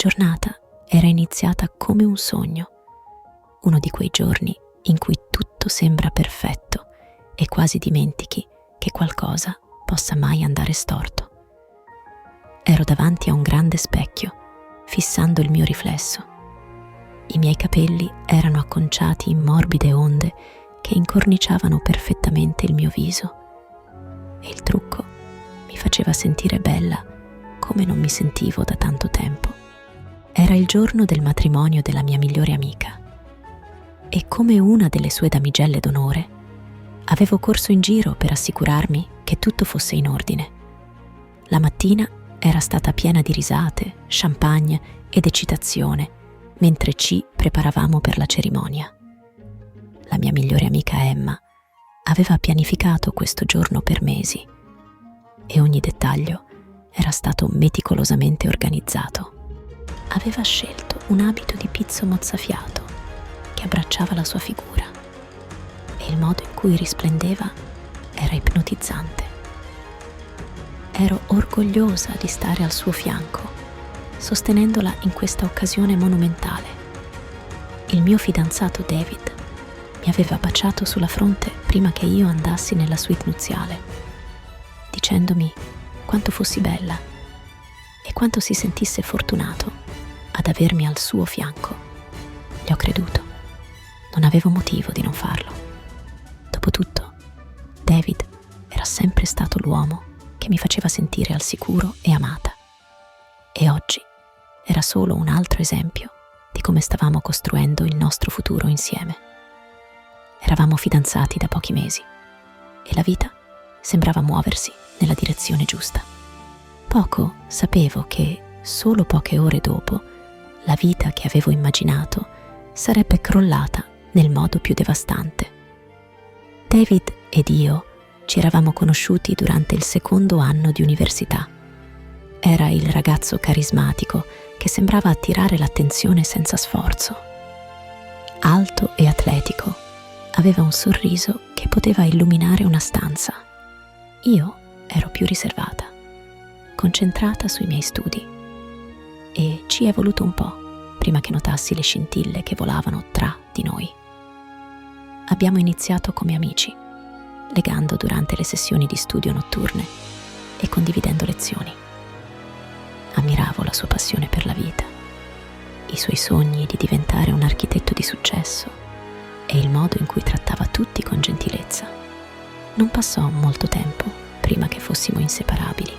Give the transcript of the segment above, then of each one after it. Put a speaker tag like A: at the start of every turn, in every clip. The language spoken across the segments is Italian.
A: giornata era iniziata come un sogno, uno di quei giorni in cui tutto sembra perfetto e quasi dimentichi che qualcosa possa mai andare storto. Ero davanti a un grande specchio, fissando il mio riflesso. I miei capelli erano acconciati in morbide onde che incorniciavano perfettamente il mio viso e il trucco mi faceva sentire bella come non mi sentivo da tanto tempo. Era il giorno del matrimonio della mia migliore amica e come una delle sue damigelle d'onore avevo corso in giro per assicurarmi che tutto fosse in ordine. La mattina era stata piena di risate, champagne ed eccitazione mentre ci preparavamo per la cerimonia. La mia migliore amica Emma aveva pianificato questo giorno per mesi e ogni dettaglio era stato meticolosamente organizzato. Aveva scelto un abito di pizzo mozzafiato che abbracciava la sua figura e il modo in cui risplendeva era ipnotizzante. Ero orgogliosa di stare al suo fianco, sostenendola in questa occasione monumentale. Il mio fidanzato David mi aveva baciato sulla fronte prima che io andassi nella suite nuziale, dicendomi quanto fossi bella e quanto si sentisse fortunato ad avermi al suo fianco. Gli ho creduto. Non avevo motivo di non farlo. Dopotutto, David era sempre stato l'uomo che mi faceva sentire al sicuro e amata. E oggi era solo un altro esempio di come stavamo costruendo il nostro futuro insieme. Eravamo fidanzati da pochi mesi e la vita sembrava muoversi nella direzione giusta. Poco sapevo che, solo poche ore dopo, la vita che avevo immaginato sarebbe crollata nel modo più devastante. David ed io ci eravamo conosciuti durante il secondo anno di università. Era il ragazzo carismatico che sembrava attirare l'attenzione senza sforzo. Alto e atletico, aveva un sorriso che poteva illuminare una stanza. Io ero più riservata, concentrata sui miei studi, e ci è voluto un po' prima che notassi le scintille che volavano tra di noi. Abbiamo iniziato come amici, legando durante le sessioni di studio notturne e condividendo lezioni. Ammiravo la sua passione per la vita, i suoi sogni di diventare un architetto di successo e il modo in cui trattava tutti con gentilezza. Non passò molto tempo prima che fossimo inseparabili,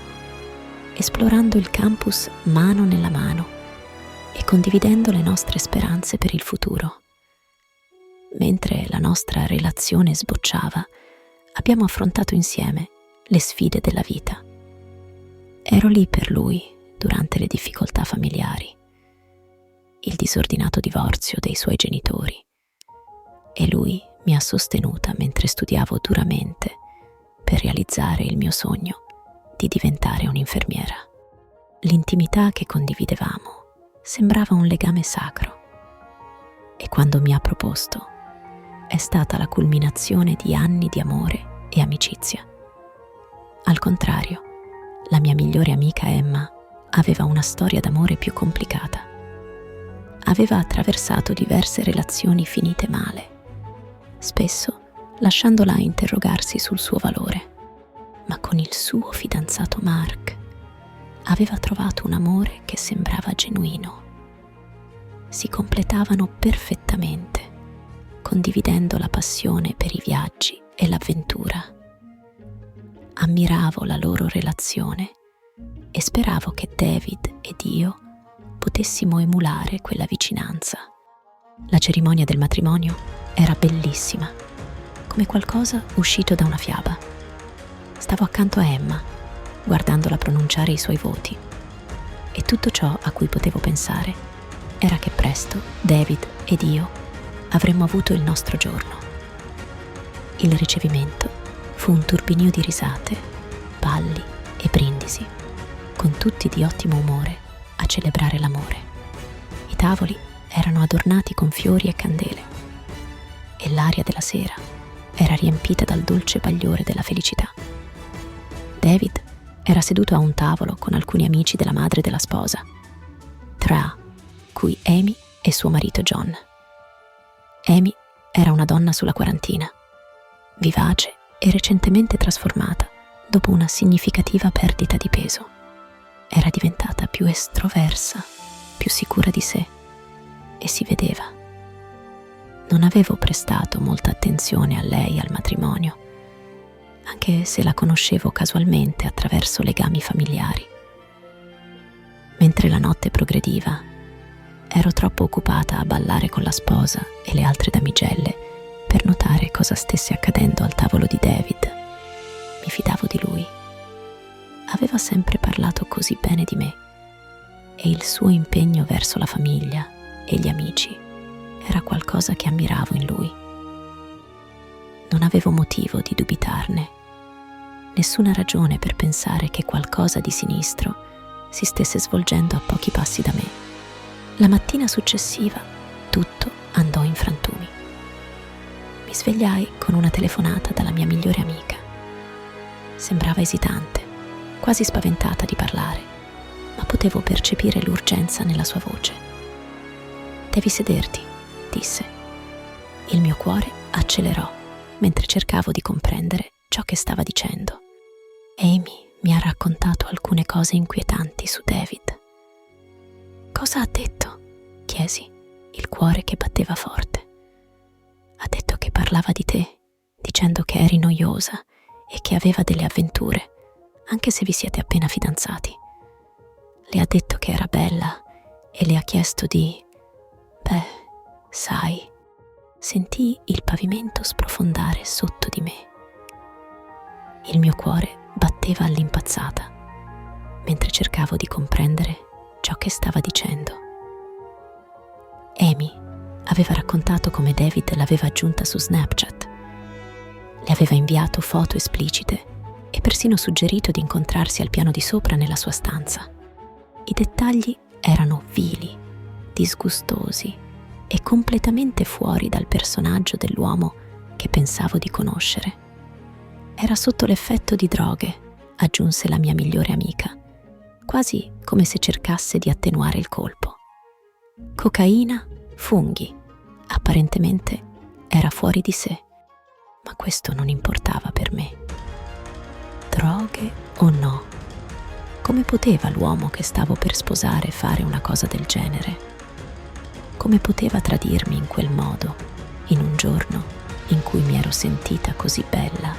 A: esplorando il campus mano nella mano e condividendo le nostre speranze per il futuro. Mentre la nostra relazione sbocciava, abbiamo affrontato insieme le sfide della vita. Ero lì per lui durante le difficoltà familiari, il disordinato divorzio dei suoi genitori, e lui mi ha sostenuta mentre studiavo duramente per realizzare il mio sogno di diventare un'infermiera. L'intimità che condividevamo sembrava un legame sacro e quando mi ha proposto è stata la culminazione di anni di amore e amicizia. Al contrario, la mia migliore amica Emma aveva una storia d'amore più complicata. Aveva attraversato diverse relazioni finite male, spesso lasciandola interrogarsi sul suo valore, ma con il suo fidanzato Mark aveva trovato un amore che sembrava genuino. Si completavano perfettamente, condividendo la passione per i viaggi e l'avventura. Ammiravo la loro relazione e speravo che David ed io potessimo emulare quella vicinanza. La cerimonia del matrimonio era bellissima, come qualcosa uscito da una fiaba. Stavo accanto a Emma, guardandola pronunciare i suoi voti, e tutto ciò a cui potevo pensare era che presto David ed io avremmo avuto il nostro giorno. Il ricevimento fu un turbinio di risate, balli e brindisi, con tutti di ottimo umore a celebrare l'amore. I tavoli erano adornati con fiori e candele e l'aria della sera era riempita dal dolce bagliore della felicità. David era seduto a un tavolo con alcuni amici della madre della sposa. tra cui Amy e suo marito John. Amy era una donna sulla quarantina, vivace e recentemente trasformata dopo una significativa perdita di peso. Era diventata più estroversa, più sicura di sé, e si vedeva. Non avevo prestato molta attenzione a lei e al matrimonio, anche se la conoscevo casualmente attraverso legami familiari. Mentre la notte progrediva, ero troppo occupata a ballare con la sposa e le altre damigelle per notare cosa stesse accadendo al tavolo di David. Mi fidavo di lui. Aveva sempre parlato così bene di me e il suo impegno verso la famiglia e gli amici era qualcosa che ammiravo in lui. Non avevo motivo di dubitarne, nessuna ragione per pensare che qualcosa di sinistro si stesse svolgendo a pochi passi da me. La mattina successiva tutto andò in frantumi. Mi svegliai con una telefonata dalla mia migliore amica. Sembrava esitante, quasi spaventata di parlare, ma potevo percepire l'urgenza nella sua voce. «Devi sederti», disse. Il mio cuore accelerò mentre cercavo di comprendere ciò che stava dicendo. Amy mi ha raccontato alcune cose inquietanti su David. «Cosa ha detto?» chiesi, il cuore che batteva forte. «Ha detto che parlava di te, dicendo che eri noiosa e che aveva delle avventure, anche se vi siete appena fidanzati. Le ha detto che era bella e le ha chiesto di... sai...» Sentii il pavimento sprofondare sotto di me. Il mio cuore batteva all'impazzata, mentre cercavo di comprendere ciò che stava dicendo. Amy aveva raccontato come David l'aveva aggiunta su Snapchat. Le aveva inviato foto esplicite e persino suggerito di incontrarsi al piano di sopra nella sua stanza. I dettagli erano vili, disgustosi e completamente fuori dal personaggio dell'uomo che pensavo di conoscere. Era sotto l'effetto di droghe, aggiunse la mia migliore amica, quasi come se cercasse di attenuare il colpo. Cocaina, funghi. Apparentemente era fuori di sé, ma questo non importava per me. Droghe o no? Come poteva l'uomo che stavo per sposare fare una cosa del genere? Come poteva tradirmi in quel modo, in un giorno in cui mi ero sentita così bella,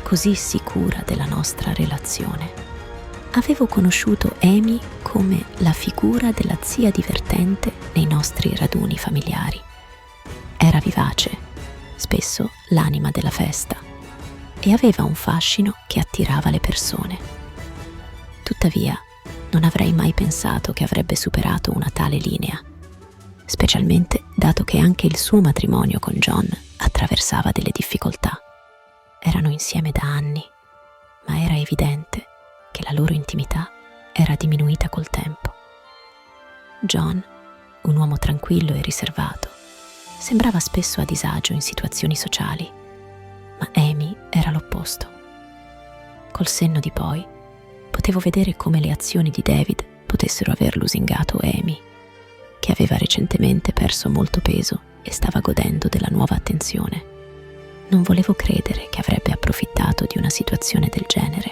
A: così sicura della nostra relazione? Avevo conosciuto Amy come la figura della zia divertente nei nostri raduni familiari. Era vivace, spesso l'anima della festa, e aveva un fascino che attirava le persone. Tuttavia, non avrei mai pensato che avrebbe superato una tale linea, specialmente dato che anche il suo matrimonio con John attraversava delle difficoltà. Erano insieme da anni, ma era evidente che la loro intimità era diminuita col tempo. John, un uomo tranquillo e riservato, sembrava spesso a disagio in situazioni sociali, ma Amy era l'opposto. Col senno di poi, potevo vedere come le azioni di David potessero aver lusingato Amy, che aveva recentemente perso molto peso e stava godendo della nuova attenzione. Non volevo credere che avrebbe approfittato di una situazione del genere,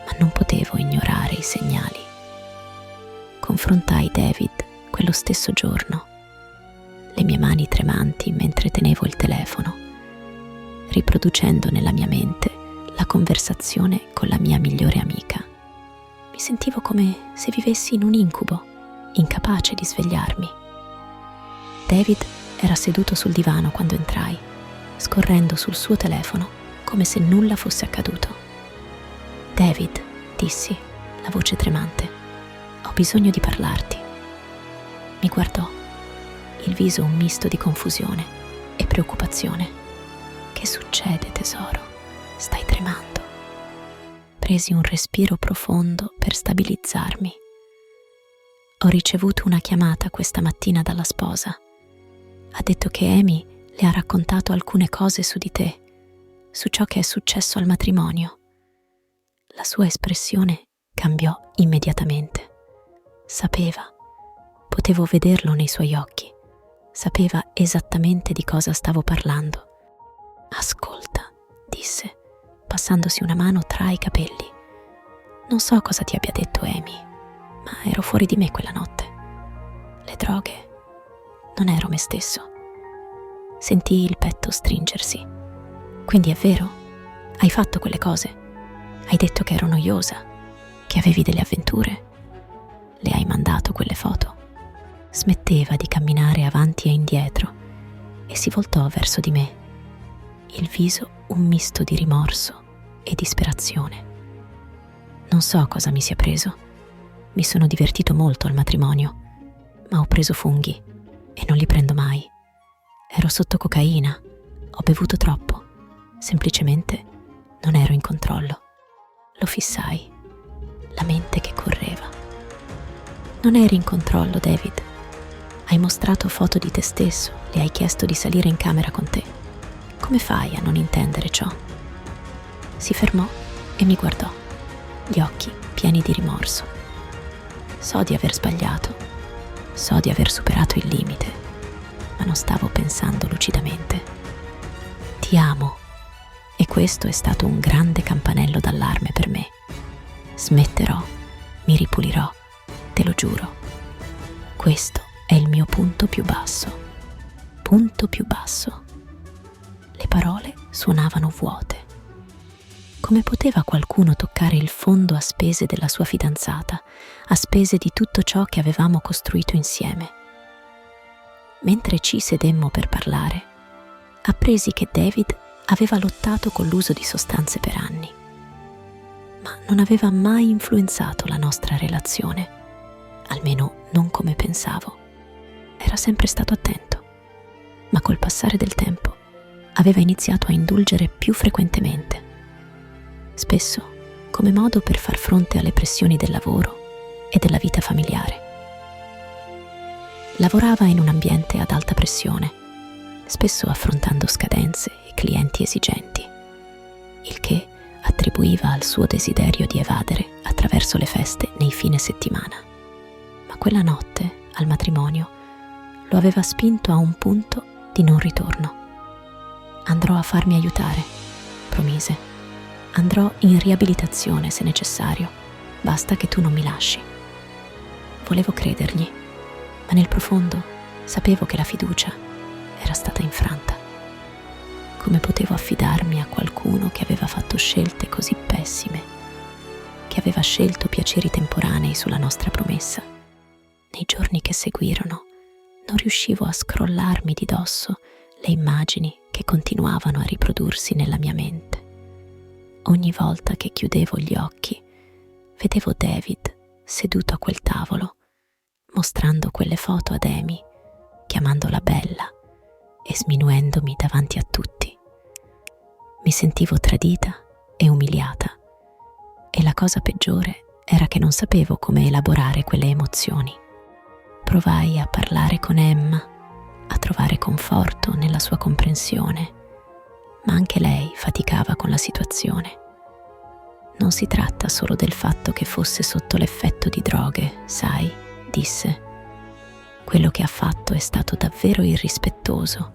A: ma non potevo ignorare i segnali. Confrontai David quello stesso giorno, le mie mani tremanti mentre tenevo il telefono, riproducendo nella mia mente la conversazione con la mia migliore amica. Mi sentivo come se vivessi in un incubo, incapace di svegliarmi. David era seduto sul divano quando entrai, scorrendo sul suo telefono come se nulla fosse accaduto. «David», dissi, la voce tremante, «ho bisogno di parlarti». Mi guardò, il viso un misto di confusione e preoccupazione. «Che succede, tesoro? Stai tremando». Presi un respiro profondo per stabilizzarmi. «Ho ricevuto una chiamata questa mattina dalla sposa. Ha detto che Amy le ha raccontato alcune cose su di te, su ciò che è successo al matrimonio». La sua espressione cambiò immediatamente. Sapeva, potevo vederlo nei suoi occhi, sapeva esattamente di cosa stavo parlando. Ascolta, disse, passandosi una mano tra i capelli. Non so cosa ti abbia detto Amy, ma ero fuori di me quella notte. Le droghe, non ero me stesso. Sentii il petto stringersi. Quindi è vero? Hai fatto quelle cose? Hai detto che ero noiosa, che avevi delle avventure? Le hai mandato quelle foto? Smetteva di camminare avanti e indietro e si voltò verso di me, il viso un misto di rimorso e disperazione. Non so cosa mi sia preso. Mi sono divertito molto al matrimonio, ma ho preso funghi e non li prendo mai. Ero sotto cocaina, ho bevuto troppo, semplicemente non ero in controllo. Lo fissai, la mente che correva. Non eri in controllo, David. Hai mostrato foto di te stesso, le hai chiesto di salire in camera con te. Come fai a non intendere ciò? Si fermò e mi guardò, gli occhi pieni di rimorso. So di aver sbagliato, so di aver superato il limite, ma non stavo pensando lucidamente. Ti amo, e questo è stato un grande campanello d'allarme per me. Smetterò, mi ripulirò, te lo giuro. Questo è il mio punto più basso. Punto più basso. Le parole suonavano vuote. Come poteva qualcuno toccare il fondo a spese della sua fidanzata, a spese di tutto ciò che avevamo costruito insieme? Mentre ci sedemmo per parlare, appresi che David aveva lottato con l'uso di sostanze per anni, ma non aveva mai influenzato la nostra relazione, almeno non come pensavo. Era sempre stato attento, ma col passare del tempo aveva iniziato a indulgere più frequentemente, spesso come modo per far fronte alle pressioni del lavoro e della vita familiare. Lavorava in un ambiente ad alta pressione, spesso affrontando scadenze e clienti esigenti, il che attribuiva al suo desiderio di evadere attraverso le feste nei fine settimana. Ma quella notte, al matrimonio, lo aveva spinto a un punto di non ritorno. Andrò a farmi aiutare, promise. Andrò in riabilitazione se necessario, basta che tu non mi lasci. Volevo credergli, ma nel profondo sapevo che la fiducia era stata infranta. Come potevo affidarmi a qualcuno che aveva fatto scelte così pessime, che aveva scelto piaceri temporanei sulla nostra promessa? Nei giorni che seguirono non riuscivo a scrollarmi di dosso le immagini che continuavano a riprodursi nella mia mente. Ogni volta che chiudevo gli occhi, vedevo David seduto a quel tavolo, mostrando quelle foto ad Amy, chiamandola bella e sminuendomi davanti a tutti. Mi sentivo tradita e umiliata, e la cosa peggiore era che non sapevo come elaborare quelle emozioni. Provai a parlare con Emma, a trovare conforto nella sua comprensione, ma anche lei faticava con la situazione. Non si tratta solo del fatto che fosse sotto l'effetto di droghe, sai, disse. Quello che ha fatto è stato davvero irrispettoso,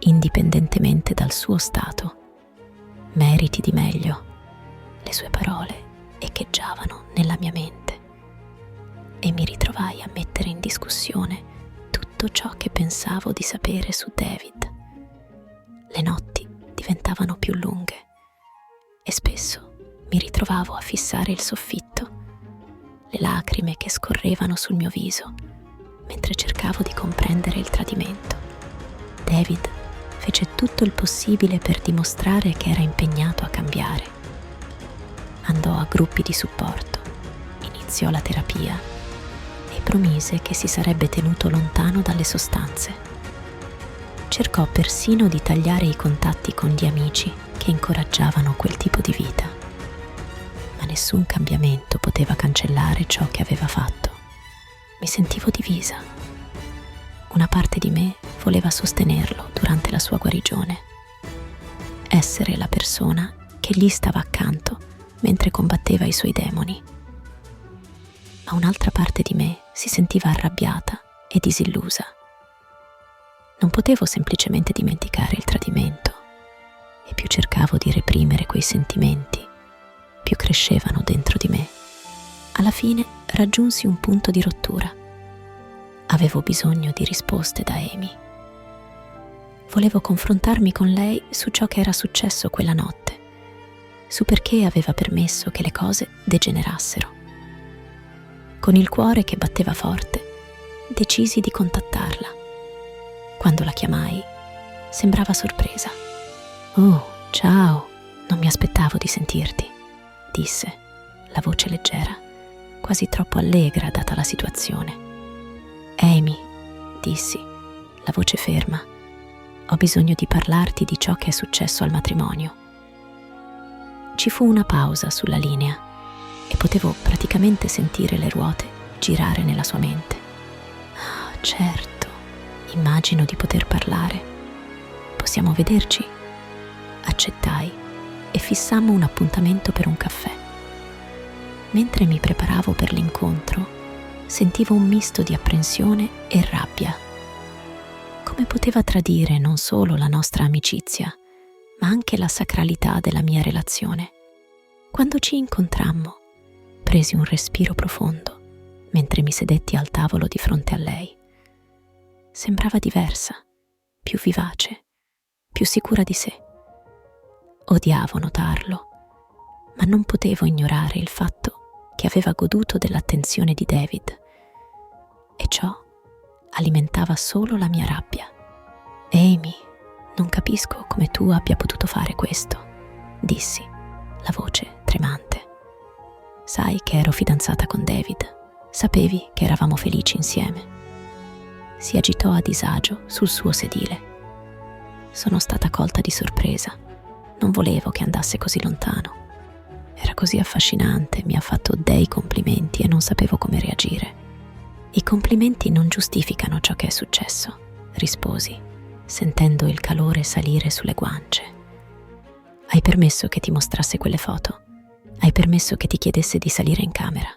A: indipendentemente dal suo stato. Meriti di meglio. Le sue parole echeggiavano nella mia mente e mi ritrovai a mettere in discussione tutto ciò che pensavo di sapere su David. Le notti diventavano più lunghe e spesso mi ritrovavo a fissare il soffitto, le lacrime che scorrevano sul mio viso mentre cercavo di comprendere il tradimento. David fece tutto il possibile per dimostrare che era impegnato a cambiare. Andò a gruppi di supporto, iniziò la terapia e promise che si sarebbe tenuto lontano dalle sostanze. Cercò persino di tagliare i contatti con gli amici che incoraggiavano quel tipo di vita. Ma nessun cambiamento poteva cancellare ciò che aveva fatto. Mi sentivo divisa. Una parte di me voleva sostenerlo durante la sua guarigione, essere la persona che gli stava accanto mentre combatteva i suoi demoni. Ma un'altra parte di me si sentiva arrabbiata e disillusa. Non potevo semplicemente dimenticare il tradimento, e più cercavo di reprimere quei sentimenti, più crescevano dentro di me. Alla fine raggiunsi un punto di rottura. Avevo bisogno di risposte da Amy. Volevo confrontarmi con lei su ciò che era successo quella notte, su perché aveva permesso che le cose degenerassero. Con il cuore che batteva forte, decisi di contattarla. Quando la chiamai, sembrava sorpresa. «Oh, ciao, non mi aspettavo di sentirti», disse, la voce leggera, quasi troppo allegra data la situazione. «Amy», dissi, la voce ferma, «ho bisogno di parlarti di ciò che è successo al matrimonio». Ci fu una pausa sulla linea e potevo praticamente sentire le ruote girare nella sua mente. «Ah, certo, immagino di poter parlare. Possiamo vederci?» Accettai e fissammo un appuntamento per un caffè. Mentre mi preparavo per l'incontro, sentivo un misto di apprensione e rabbia. Come poteva tradire non solo la nostra amicizia, ma anche la sacralità della mia relazione? Quando ci incontrammo, presi un respiro profondo mentre mi sedetti al tavolo di fronte a lei. Sembrava diversa, più vivace, più sicura di sé. Odiavo notarlo, ma non potevo ignorare il fatto che aveva goduto dell'attenzione di David, e ciò alimentava solo la mia rabbia. «Amy, non capisco come tu abbia potuto fare questo», dissi, la voce tremante. «Sai che ero fidanzata con David, sapevi che eravamo felici insieme». Si agitò a disagio sul suo sedile. Sono stata colta di sorpresa. Non volevo che andasse così lontano. Era così affascinante, mi ha fatto dei complimenti e non sapevo come reagire. «I complimenti non giustificano ciò che è successo», risposi, sentendo il calore salire sulle guance. «Hai permesso che ti mostrasse quelle foto? Hai permesso che ti chiedesse di salire in camera?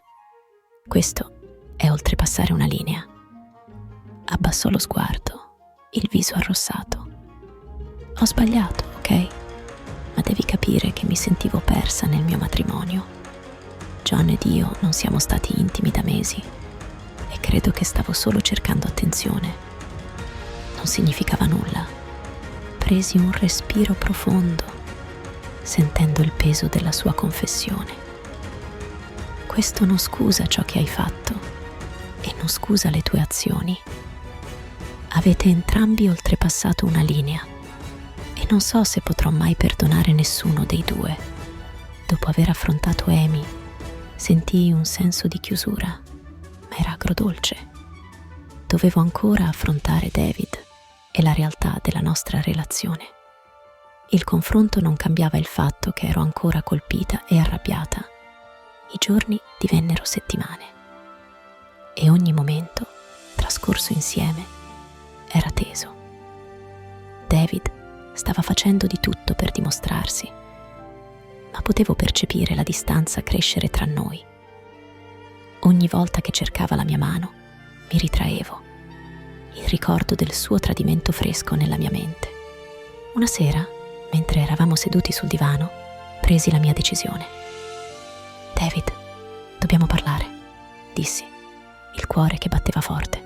A: Questo è oltrepassare una linea». Abbassò lo sguardo, il viso arrossato. «Ho sbagliato, ok? Ma devi capire che mi sentivo persa nel mio matrimonio. John ed io non siamo stati intimi da mesi e credo che stavo solo cercando attenzione. Non significava nulla». Presi un respiro profondo, sentendo il peso della sua confessione. «Questo non scusa ciò che hai fatto e non scusa le tue azioni. Avete entrambi oltrepassato una linea e non so se potrò mai perdonare nessuno dei due». Dopo aver affrontato Amy, sentii un senso di chiusura, ma era agrodolce. Dovevo ancora affrontare David e la realtà della nostra relazione. Il confronto non cambiava il fatto che ero ancora colpita e arrabbiata. I giorni divennero settimane e ogni momento trascorso insieme era teso. David stava facendo di tutto per dimostrarsi, ma potevo percepire la distanza crescere tra noi. Ogni volta che cercava la mia mano, mi ritraevo, il ricordo del suo tradimento fresco nella mia mente. Una sera, mentre eravamo seduti sul divano, presi la mia decisione. «David, dobbiamo parlare», dissi, il cuore che batteva forte.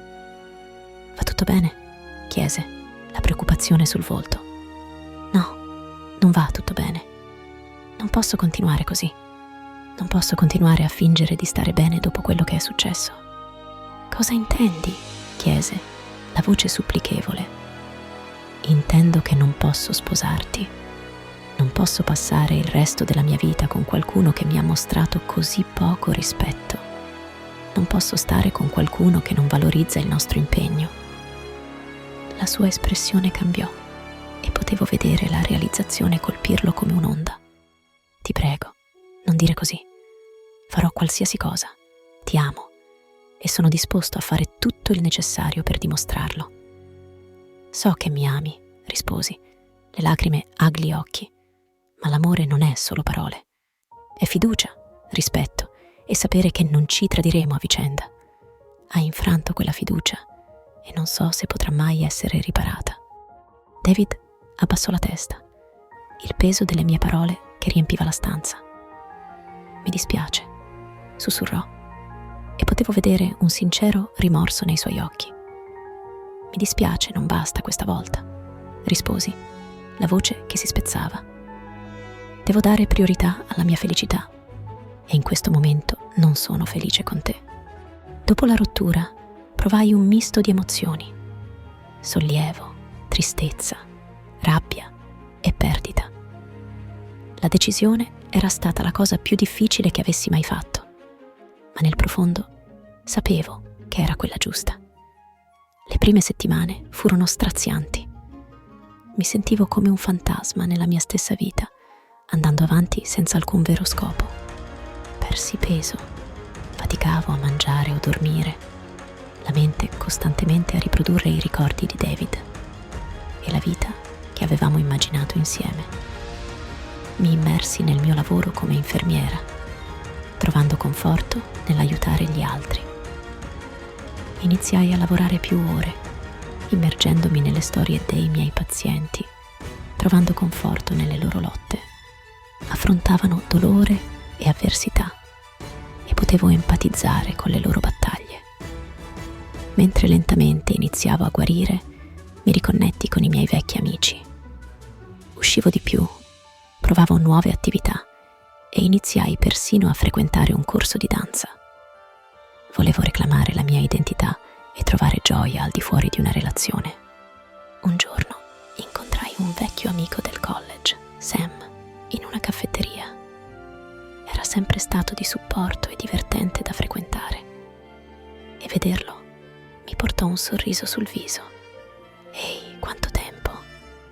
A: «Va tutto bene?» chiese, la preoccupazione sul volto. «No, non va tutto bene. Non posso continuare così. Non posso continuare a fingere di stare bene dopo quello che è successo». «Cosa intendi?» chiese, la voce supplichevole. «Intendo che non posso sposarti. Non posso passare il resto della mia vita con qualcuno che mi ha mostrato così poco rispetto. Non posso stare con qualcuno che non valorizza il nostro impegno». La sua espressione cambiò e potevo vedere la realizzazione colpirlo come un'onda. «Ti prego, non dire così. Farò qualsiasi cosa. Ti amo e sono disposto a fare tutto il necessario per dimostrarlo». «So che mi ami», risposi, le lacrime agli gli occhi. «Ma l'amore non è solo parole. È fiducia, rispetto e sapere che non ci tradiremo a vicenda. ha infranto quella fiducia e non so se potrà mai essere riparata. David abbassò la testa, il peso delle mie parole che riempiva la stanza. Mi dispiace, sussurrò, e potevo vedere un sincero rimorso nei suoi occhi. Mi dispiace, non basta questa volta, risposi, la voce che si spezzava. Devo dare priorità alla mia felicità e in questo momento non sono felice con te. Dopo la rottura provai un misto di emozioni: sollievo, tristezza, rabbia e perdita. La decisione era stata la cosa più difficile che avessi mai fatto, ma nel profondo sapevo che era quella giusta. Le prime settimane furono strazianti. Mi sentivo come un fantasma nella mia stessa vita, andando avanti senza alcun vero scopo. Persi peso, faticavo a mangiare o dormire, la mente costantemente a riprodurre i ricordi di David e la vita che avevamo immaginato insieme. Mi immersi nel mio lavoro come infermiera, trovando conforto nell'aiutare gli altri. Iniziai a lavorare più ore, immergendomi nelle storie dei miei pazienti, trovando conforto nelle loro lotte. Affrontavano dolore e avversità e potevo empatizzare con le loro battaglie. Mentre lentamente iniziavo a guarire, mi riconnetti con i miei vecchi amici. Uscivo di più, provavo nuove attività e iniziai persino a frequentare un corso di danza. Volevo reclamare la mia identità e trovare gioia al di fuori di una relazione. Un giorno incontrai un vecchio amico del college, Sam, in una caffetteria. Era sempre stato di supporto e divertente da frequentare. E vederlo mi portò un sorriso sul viso. «Ehi, quanto tempo!»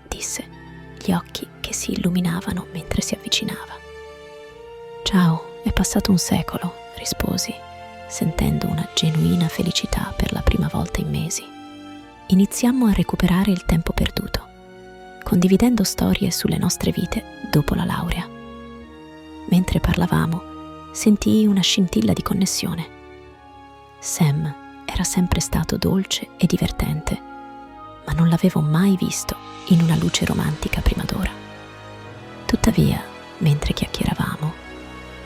A: disse, gli occhi che si illuminavano mentre si avvicinava. «Ciao, è passato un secolo», risposi, sentendo una genuina felicità per la prima volta in mesi. Iniziammo a recuperare il tempo perduto, condividendo storie sulle nostre vite dopo la laurea. Mentre parlavamo, sentii una scintilla di connessione. Sam era sempre stato dolce e divertente, ma non l'avevo mai visto in una luce romantica prima d'ora. Tuttavia, mentre chiacchieravamo,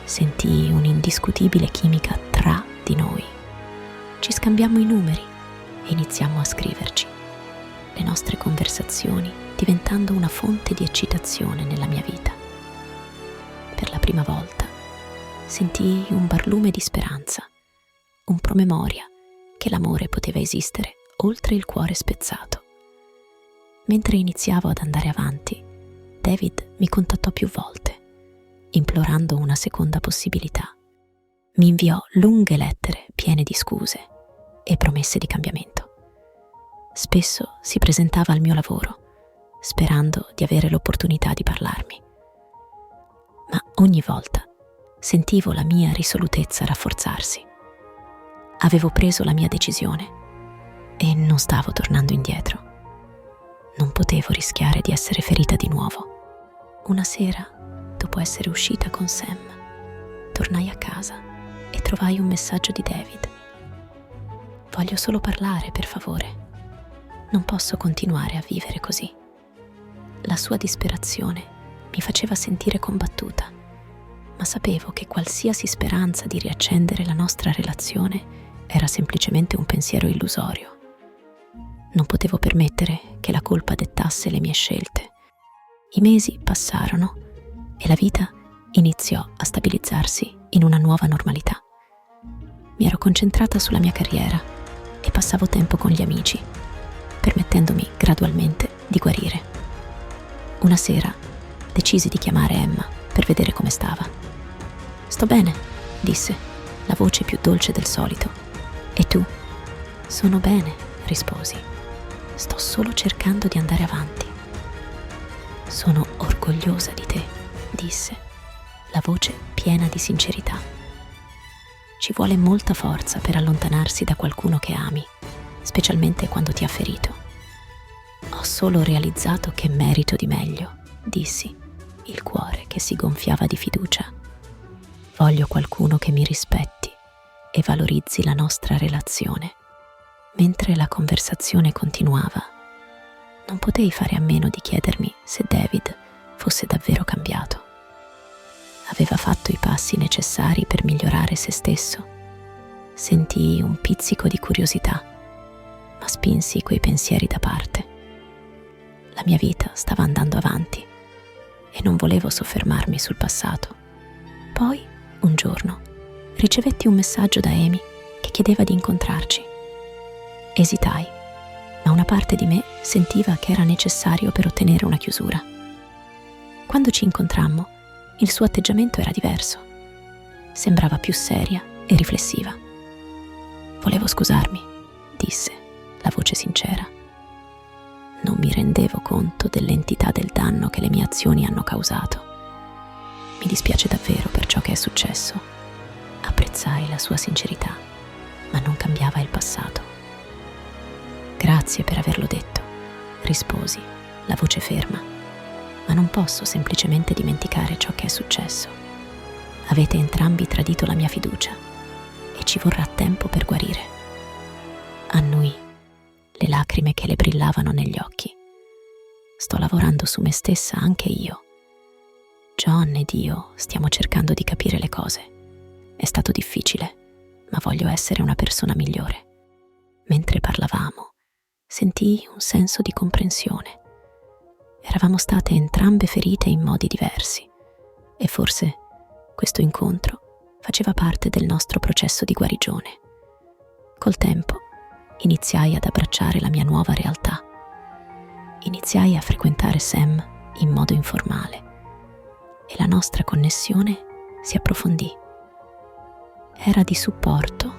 A: sentii un'indiscutibile chimica tra di noi. Ci scambiammo i numeri e iniziammo a scriverci, le nostre conversazioni diventando una fonte di eccitazione nella mia vita. Per la prima volta sentii un barlume di speranza, un promemoria che l'amore poteva esistere oltre il cuore spezzato. Mentre iniziavo ad andare avanti, David mi contattò più volte, implorando una seconda possibilità. Mi inviò lunghe lettere piene di scuse e promesse di cambiamento. Spesso si presentava al mio lavoro, sperando di avere l'opportunità di parlarmi. Ma ogni volta sentivo la mia risolutezza rafforzarsi. Avevo preso la mia decisione e non stavo tornando indietro. Non potevo rischiare di essere ferita di nuovo. Una sera, dopo essere uscita con Sam, tornai a casa e trovai un messaggio di David. «Voglio solo parlare, per favore. Non posso continuare a vivere così». La sua disperazione mi faceva sentire combattuta, ma sapevo che qualsiasi speranza di riaccendere la nostra relazione era semplicemente un pensiero illusorio. Non potevo permettere che la colpa dettasse le mie scelte. I mesi passarono e la vita iniziò a stabilizzarsi in una nuova normalità. Mi ero concentrata sulla mia carriera e passavo tempo con gli amici, permettendomi gradualmente di guarire. Una sera decisi di chiamare Emma per vedere come stava. «Sto bene», disse, la voce più dolce del solito. «E tu?» «Sono bene», risposi. «Sto solo cercando di andare avanti». «Sono orgogliosa di te», disse, la voce piena di sincerità. Ci vuole molta forza per allontanarsi da qualcuno che ami, specialmente quando ti ha ferito. «Ho solo realizzato che merito di meglio», dissi, il cuore che si gonfiava di fiducia. «Voglio qualcuno che mi rispetti e valorizzi la nostra relazione. Mentre la conversazione continuava, non potei fare a meno di chiedermi se David fosse davvero cambiato. Aveva fatto i passi necessari per migliorare se stesso. Sentii un pizzico di curiosità, ma spinsi quei pensieri da parte. La mia vita stava andando avanti e non volevo soffermarmi sul passato. Poi, un giorno, ricevetti un messaggio da Amy che chiedeva di incontrarci. Esitai, ma una parte di me sentiva che era necessario per ottenere una chiusura. Quando ci incontrammo, il suo atteggiamento era diverso. Sembrava più seria e riflessiva. Volevo scusarmi, disse, la voce sincera. Non mi rendevo conto dell'entità del danno che le mie azioni hanno causato. Mi dispiace davvero per ciò che è successo. Apprezzai la sua sincerità, ma non cambiava il passato. Grazie per averlo detto, risposi, la voce ferma. Ma non posso semplicemente dimenticare ciò che è successo. Avete entrambi tradito la mia fiducia e ci vorrà tempo per guarire. Annui, le lacrime che le brillavano negli occhi. Sto lavorando su me stessa anche io. John ed io stiamo cercando di capire le cose. È stato difficile, ma voglio essere una persona migliore. Mentre parlavamo, sentii un senso di comprensione. Eravamo state entrambe ferite in modi diversi e forse questo incontro faceva parte del nostro processo di guarigione. Col tempo iniziai ad abbracciare la mia nuova realtà. Iniziai a frequentare Sam in modo informale e la nostra connessione si approfondì. Era di supporto,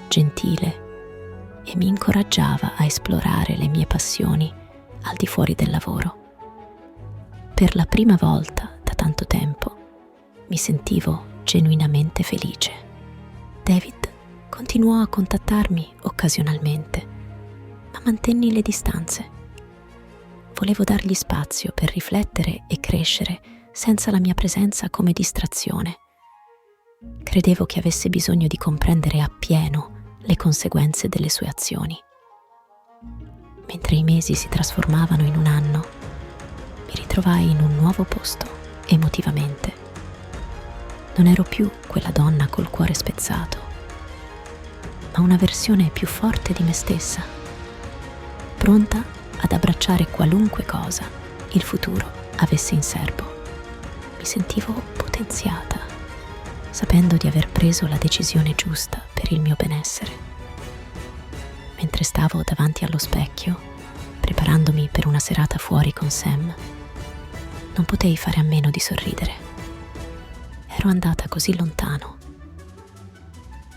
A: gentile e mi incoraggiava a esplorare le mie passioni al di fuori del lavoro. Per la prima volta da tanto tempo mi sentivo genuinamente felice. David continuò a contattarmi occasionalmente, ma mantenni le distanze. Volevo dargli spazio per riflettere e crescere senza la mia presenza come distrazione. Credevo che avesse bisogno di comprendere appieno le conseguenze delle sue azioni. Mentre i mesi si trasformavano in un anno, mi ritrovai in un nuovo posto, emotivamente. Non ero più quella donna col cuore spezzato, ma una versione più forte di me stessa, pronta ad abbracciare qualunque cosa il futuro avesse in serbo. Mi sentivo potenziata, sapendo di aver preso la decisione giusta per il mio benessere. Mentre stavo davanti allo specchio, preparandomi per una serata fuori con Sam, non potei fare a meno di sorridere. Ero andata così lontano.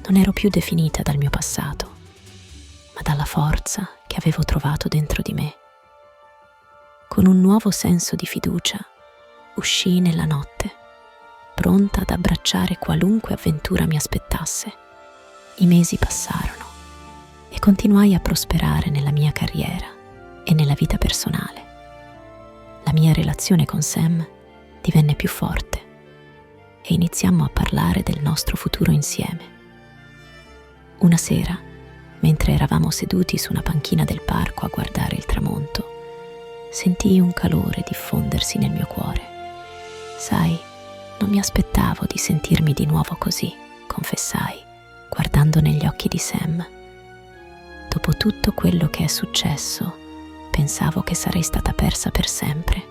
A: Non ero più definita dal mio passato, ma dalla forza che avevo trovato dentro di me. Con un nuovo senso di fiducia, uscii nella notte, pronta ad abbracciare qualunque avventura mi aspettasse. I mesi passarono e continuai a prosperare nella mia carriera e nella vita personale. La mia relazione con Sam divenne più forte e iniziammo a parlare del nostro futuro insieme. Una sera, mentre eravamo seduti su una panchina del parco a guardare il tramonto, sentii un calore diffondersi nel mio cuore. Sai, non mi aspettavo di sentirmi di nuovo così, confessai, guardando negli occhi di Sam. Dopo tutto quello che è successo, pensavo che sarei stata persa per sempre.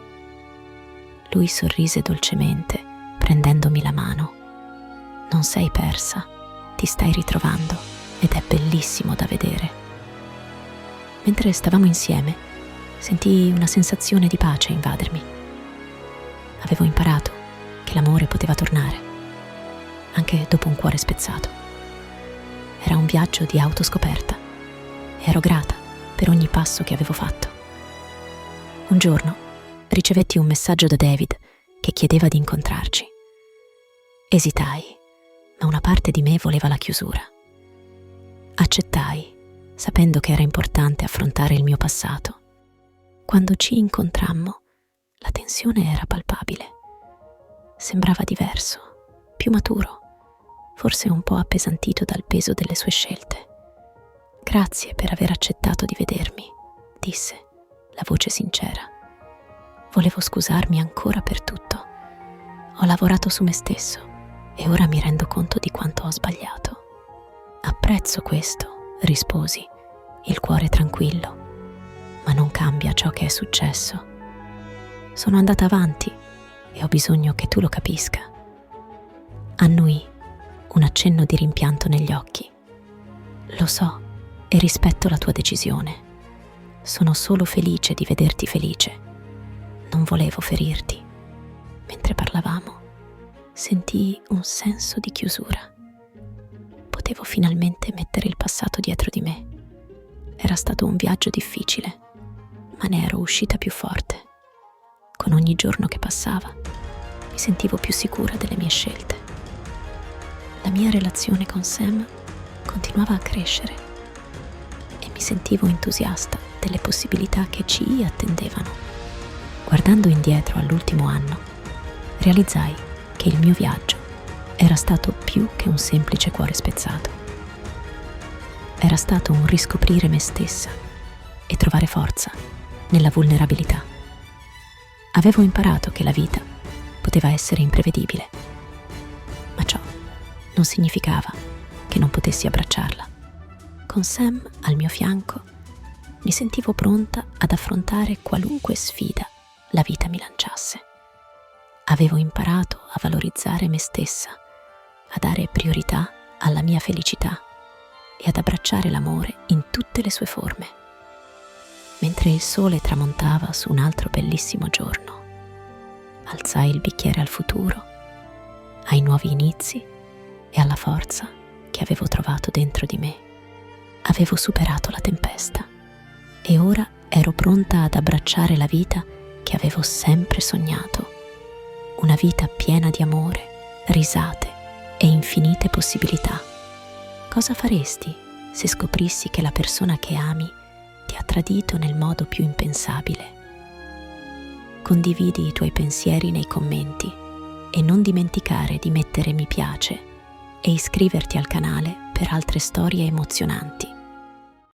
A: Lui sorrise dolcemente, prendendomi la mano. Non sei persa, ti stai ritrovando ed è bellissimo da vedere. Mentre stavamo insieme, sentii una sensazione di pace invadermi. Avevo imparato che l'amore poteva tornare, anche dopo un cuore spezzato. Era un viaggio di autoscoperta e ero grata per ogni passo che avevo fatto. Un giorno ricevetti un messaggio da David che chiedeva di incontrarci. Esitai, ma una parte di me voleva la chiusura. Accettai, sapendo che era importante affrontare il mio passato. Quando ci incontrammo, la tensione era palpabile. Sembrava diverso, più maturo, forse un po' appesantito dal peso delle sue scelte. Grazie per aver accettato di vedermi, disse, la voce sincera. Volevo scusarmi ancora per tutto. Ho lavorato su me stesso e ora mi rendo conto di quanto ho sbagliato. Apprezzo questo, risposi, il cuore tranquillo, ma non cambia ciò che è successo. Sono andata avanti e ho bisogno che tu lo capisca. Annui, un accenno di rimpianto negli occhi. Lo so e rispetto la tua decisione. Sono solo felice di vederti felice. Non volevo ferirti. Mentre parlavamo, sentii un senso di chiusura. Potevo finalmente mettere il passato dietro di me. Era stato un viaggio difficile, ma ne ero uscita più forte. Con ogni giorno che passava, mi sentivo più sicura delle mie scelte. La mia relazione con Sam continuava a crescere e mi sentivo entusiasta delle possibilità che ci attendevano. Guardando indietro all'ultimo anno, realizzai che il mio viaggio era stato più che un semplice cuore spezzato. Era stato un riscoprire me stessa e trovare forza nella vulnerabilità. Avevo imparato che la vita poteva essere imprevedibile, ma ciò non significava che non potessi abbracciarla. Con Sam al mio fianco mi sentivo pronta ad affrontare qualunque sfida la vita mi lanciasse. Avevo imparato a valorizzare me stessa, a dare priorità alla mia felicità e ad abbracciare l'amore in tutte le sue forme. Mentre il sole tramontava su un altro bellissimo giorno, alzai il bicchiere al futuro, ai nuovi inizi e alla forza che avevo trovato dentro di me. Avevo superato la tempesta e ora ero pronta ad abbracciare la vita che avevo sempre sognato. Una vita piena di amore, risate e infinite possibilità. Cosa faresti se scoprissi che la persona che ami ti ha tradito nel modo più impensabile? Condividi i tuoi pensieri nei commenti e non dimenticare di mettere mi piace e iscriverti al canale per altre storie emozionanti.